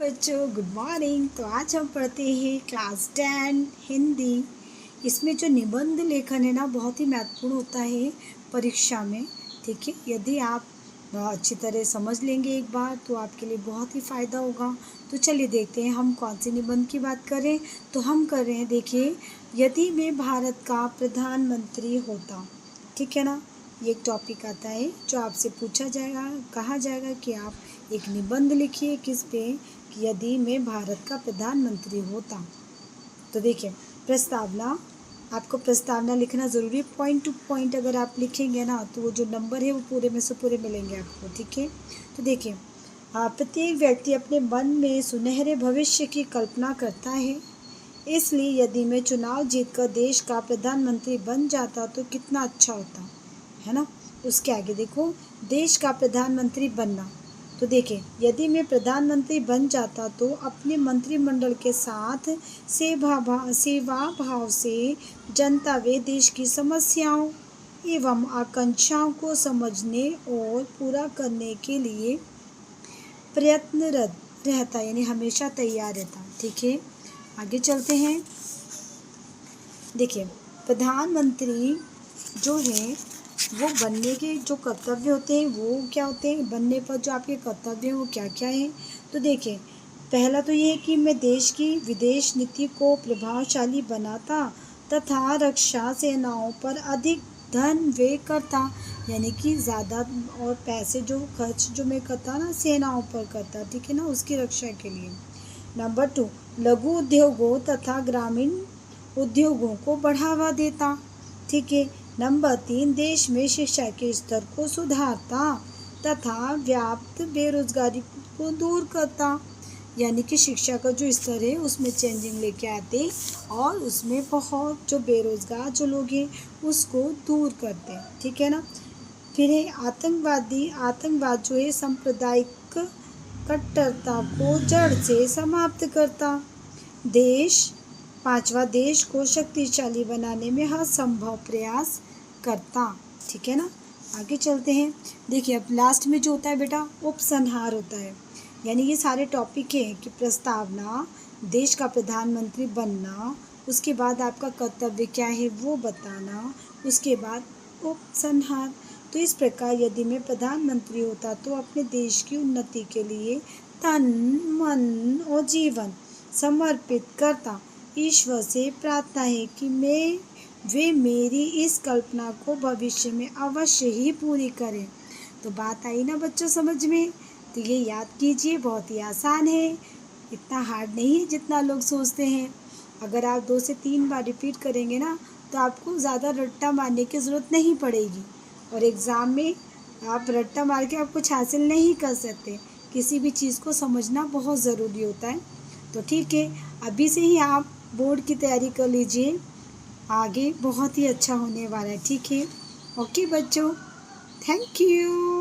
बच्चों, good morning. तो आज हम पढ़ते हैं क्लास 10 हिंदी। इसमें जो निबंध लेखन है ना, बहुत ही महत्वपूर्ण होता है परीक्षा में। ठीक है, यदि आप अच्छी तरह समझ लेंगे एक बार तो आपके लिए बहुत ही फ़ायदा होगा। तो चलिए देखते हैं हम कौन से निबंध की बात करें। तो हम कर रहे हैं, देखिए, यदि मैं भारत का प्रधानमंत्री होता। ठीक है ना, ये एक टॉपिक आता है जो आपसे पूछा जाएगा, कहा जाएगा कि आप एक निबंध लिखिए किस पे, कि यदि मैं भारत का प्रधानमंत्री होता। तो देखिए, प्रस्तावना, आपको प्रस्तावना लिखना ज़रूरी है। पॉइंट टू पॉइंट अगर आप लिखेंगे ना तो वो जो नंबर है वो पूरे में से पूरे मिलेंगे आपको। ठीक है, तो देखिए, प्रत्येक व्यक्ति अपने मन में सुनहरे भविष्य की कल्पना करता है। इसलिए यदि मैं चुनाव जीतकर देश का प्रधानमंत्री बन जाता तो कितना अच्छा होता है ना। उसके आगे देखो, देश का प्रधानमंत्री बनना। तो देखिए, यदि मैं प्रधानमंत्री बन जाता तो अपने मंत्रिमंडल के साथ सेवा भाव से जनता व देश की समस्याओं एवं आकांक्षाओं को समझने और पूरा करने के लिए प्रयत्नरत रहता, यानी हमेशा तैयार रहता। ठीक है, आगे चलते हैं। देखिए, प्रधानमंत्री जो है वो बनने के जो कर्तव्य होते हैं वो क्या होते हैं, बनने पर जो आपके कर्तव्य हैं वो क्या क्या हैं। तो देखिए, पहला तो ये है कि मैं देश की विदेश नीति को प्रभावशाली बनाता तथा रक्षा सेनाओं पर अधिक धन व्यय करता, यानी कि ज़्यादा और पैसे जो खर्च जो मैं करता ना सेनाओं पर करता। ठीक है ना, उसकी रक्षा के लिए। नंबर 2, लघु उद्योगों तथा ग्रामीण उद्योगों को बढ़ावा देता। ठीक है। नंबर 3, देश में शिक्षा के स्तर को सुधारता तथा व्याप्त बेरोजगारी को दूर करता, यानी कि शिक्षा का जो स्तर है उसमें चेंजिंग लेके आते और उसमें बहुत जो बेरोजगार जो लोग हैं उसको दूर करते। ठीक है ना। फिर है आतंकवाद जो है सांप्रदायिक कट्टरता को जड़ से समाप्त करता। पांचवा, देश को शक्तिशाली बनाने में हर संभव प्रयास करता। ठीक है ना, आगे चलते हैं। देखिए, अब लास्ट में जो होता है बेटा उपसंहार होता है, यानी ये सारे टॉपिक हैं कि प्रस्तावना, देश का प्रधानमंत्री बनना, उसके बाद आपका कर्तव्य क्या है वो बताना, उसके बाद उपसंहार। तो इस प्रकार यदि मैं प्रधानमंत्री होता तो अपने देश की उन्नति के लिए तन मन और जीवन समर्पित करता। ईश्वर से प्रार्थना है कि वे मेरी इस कल्पना को भविष्य में अवश्य ही पूरी करें। तो बात आई ना बच्चों समझ में। तो ये याद कीजिए, बहुत ही आसान है, इतना हार्ड नहीं है जितना लोग सोचते हैं। अगर आप 2 से 3 बार रिपीट करेंगे ना तो आपको ज़्यादा रट्टा मारने की ज़रूरत नहीं पड़ेगी, और एग्ज़ाम में आप रट्टा मार के आप कुछ हासिल नहीं कर सकते। किसी भी चीज़ को समझना बहुत ज़रूरी होता है। तो ठीक है, अभी से ही आप बोर्ड की तैयारी कर लीजिए, आगे बहुत ही अच्छा होने वाला है। ठीक है, ओके बच्चों, थैंक यू।